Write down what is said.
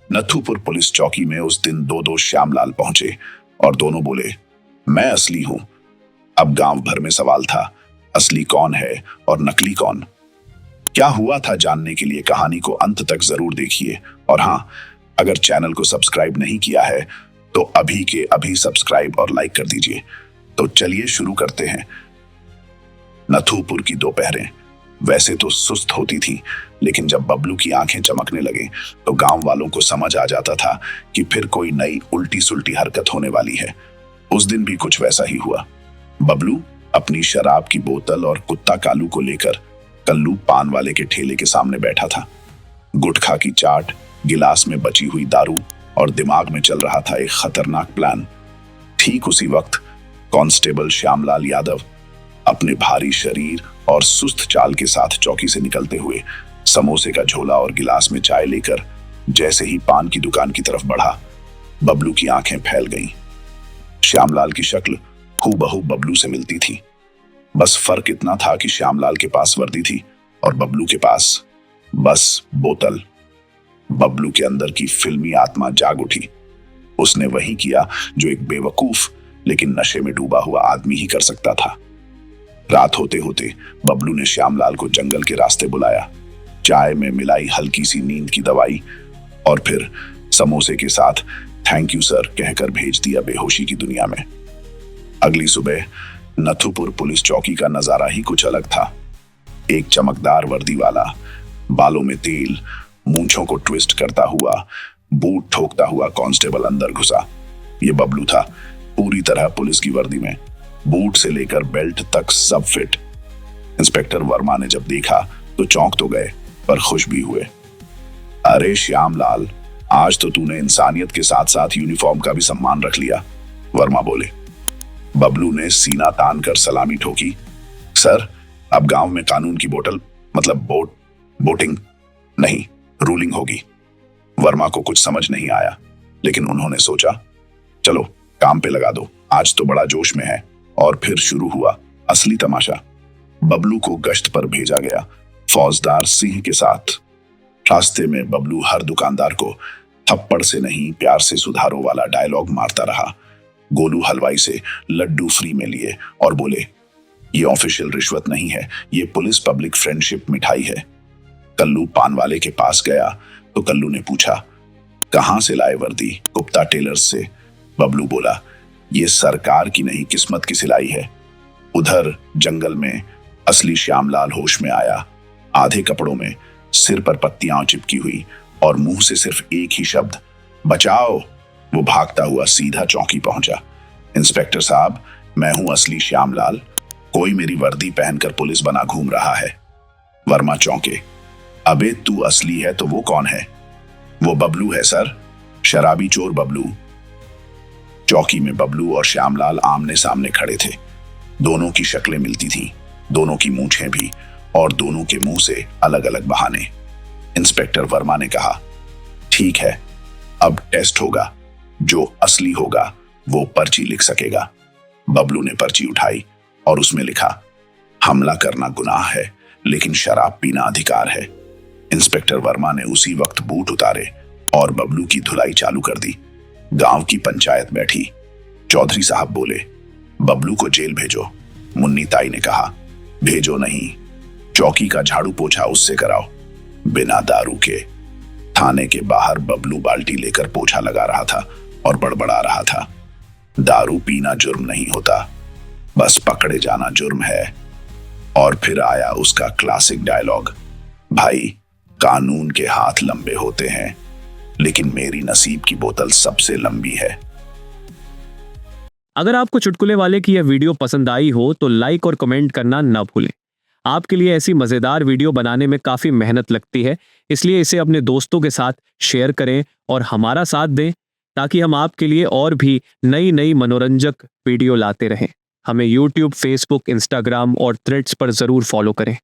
नथुपुर police चौकी में उस दिन दो दोस्त श्यामलाल पहुंचे और दोनों बोले, मैं असली हूं। अब गांव भर में सवाल था, असली कौन है और नकली कौन। क्या हुआ था जानने के लिए कहानी को अंत तक जरूर देखिए। और हाँ, अगर चैनल को सब्सक्राइब नहीं किया है तो अभी के अभी सब्सक्राइब और लाइक कर दीजिए। तो चलिए शुरू करते हैं। नथुपुर की दोपहरें वैसे तो सुस्त होती थी, लेकिन जब बबलू की आंखें चमकने लगे तो गांव वालों को समझ आ जाता था कि फिर कोई नई उल्टी सुल्टी हरकत होने वाली है। उस दिन भी कुछ वैसा ही हुआ। बबलू अपनी शराब की बोतल और कुत्ता कालू को लेकर कल्लू पान वाले के ठेले के सामने बैठा था। गुटखा की चाट, गिलास में बची हुई दारू और दिमाग में चल रहा था एक खतरनाक प्लान। ठीक उसी वक्त कांस्टेबल श्यामलाल यादव अपने भारी शरीर और सुस्त चाल के साथ चौकी से निकलते हुए समोसे का झोला और गिलास में चाय लेकर जैसे ही पान की दुकान की तरफ बढ़ा, बबलू की आंखें फैल गईं। श्यामलाल की शक्ल हूबहू बबलू से मिलती थी। बस फर्क इतना था कि श्यामलाल के पास वर्दी थी और बबलू के पास बस बोतल। बबलू के अंदर की फिल्मी आत्मा जाग उठी। उसने वही किया जो एक बेवकूफ लेकिन नशे में डूबा हुआ आदमी ही कर सकता था। रात होते होते बबलू ने श्यामलाल को जंगल के रास्ते बुलाया, चाय में मिलाई हल्की सी नींद की दवाई और फिर समोसे के साथ थैंक यू सर कहकर भेज दिया बेहोशी की दुनिया में। अगली सुबह नथुपुर पुलिस चौकी का नजारा ही कुछ अलग था। एक चमकदार वर्दी वाला, बालों में तेल, मूंछों को ट्विस्ट करता हुआ, बूट ठोकता हुआ कांस्टेबल अंदर घुसा। ये बबलू था, पूरी तरह पुलिस की वर्दी में, बूट से लेकर बेल्ट तक सब फिट। इंस्पेक्टर वर्मा ने जब देखा तो चौंक तो गए पर खुश भी हुए। अरे श्यामलाल, आज तो तूने इंसानियत के साथ साथ यूनिफॉर्म का भी सम्मान रख लिया, वर्मा बोले। बबलू ने सीना तान कर सलामी ठोकी। सर, अब गांव में कानून की बोतल मतलब बोटिंग नहीं, रूलिंग होगी। वर्मा को कुछ समझ नहीं आया, लेकिन उन्होंने सोचा, चलो काम पे लगा दो, आज तो बड़ा जोश में है। और फिर शुरू हुआ असली तमाशा। बबलू को गश्त पर भेजा गया, फौजदार सिंह के साथ। रास्ते में बबलू हर दुकानदार को थप्पड़ से नहीं प्यार से सुधारो वाला डायलॉग मारता रहा। गोलू हलवाई से लड्डू फ्री में लिए और बोले, ये ऑफिशियल रिश्वत नहीं है, ये पुलिस पब्लिक फ्रेंडशिप मिठाई है। कल्लू पान वाले के पास गया तो कल्लू ने पूछा, कहां से लाए वर्दी? गुप्ता टेलर्स से। बबलू बोला, ये सरकार की नहीं किस्मत की सिलाई है। उधर जंगल में असली श्यामलाल होश में आया, आधे कपड़ों में, सिर पर पत्तियां चिपकी हुई और मुंह से सिर्फ एक ही शब्द, बचाओ। वो भागता हुआ सीधा चौकी पहुंचा। इंस्पेक्टर साहब, मैं हूं असली श्यामलाल, कोई मेरी वर्दी पहनकर पुलिस बना घूम रहा है। वर्मा चौंके। अबे तू असली है तो वो कौन है? वो बबलू है सर, शराबी चोर बबलू। चौकी में बबलू और श्यामलाल आमने सामने खड़े थे। दोनों की शक्लें मिलती थीं, दोनों की मूंछें भी, और दोनों के मुंह से अलग अलग बहाने। इंस्पेक्टर वर्मा ने कहा, ठीक है, अब टेस्ट होगा, जो असली होगा वो पर्ची लिख सकेगा। बबलू ने पर्ची उठाई और उसमें लिखा, हमला करना गुनाह है लेकिन शराब पीना अधिकार है। इंस्पेक्टर वर्मा ने उसी वक्त बूट उतारे और बबलू की धुलाई चालू कर दी। गांव की पंचायत बैठी। चौधरी साहब बोले, बबलू को जेल भेजो। मुन्नी ताई ने कहा, भेजो नहीं, चौकी का झाड़ू पोछा उससे कराओ। बिना दारू के। थाने के बाहर बबलू बाल्टी लेकर पोछा लगा रहा था और बड़बड़ा रहा था, दारू पीना जुर्म नहीं होता, बस पकड़े जाना जुर्म है। और फिर आया उसका क्लासिक डायलॉग, भाई कानून के हाथ लंबे होते हैं लेकिन मेरी नसीब की बोतल सबसे लंबी है। अगर आपको चुटकुले वाले की यह वीडियो पसंद आई हो तो लाइक और कमेंट करना न भूलें। आपके लिए ऐसी मजेदार वीडियो बनाने में काफी मेहनत लगती है, इसलिए इसे अपने दोस्तों के साथ शेयर करें और हमारा साथ दें ताकि हम आपके लिए और भी नई मनोरंजक वीडियो लाते रहें। हमें YouTube, Facebook, Instagram और Threads पर जरूर फॉलो करें।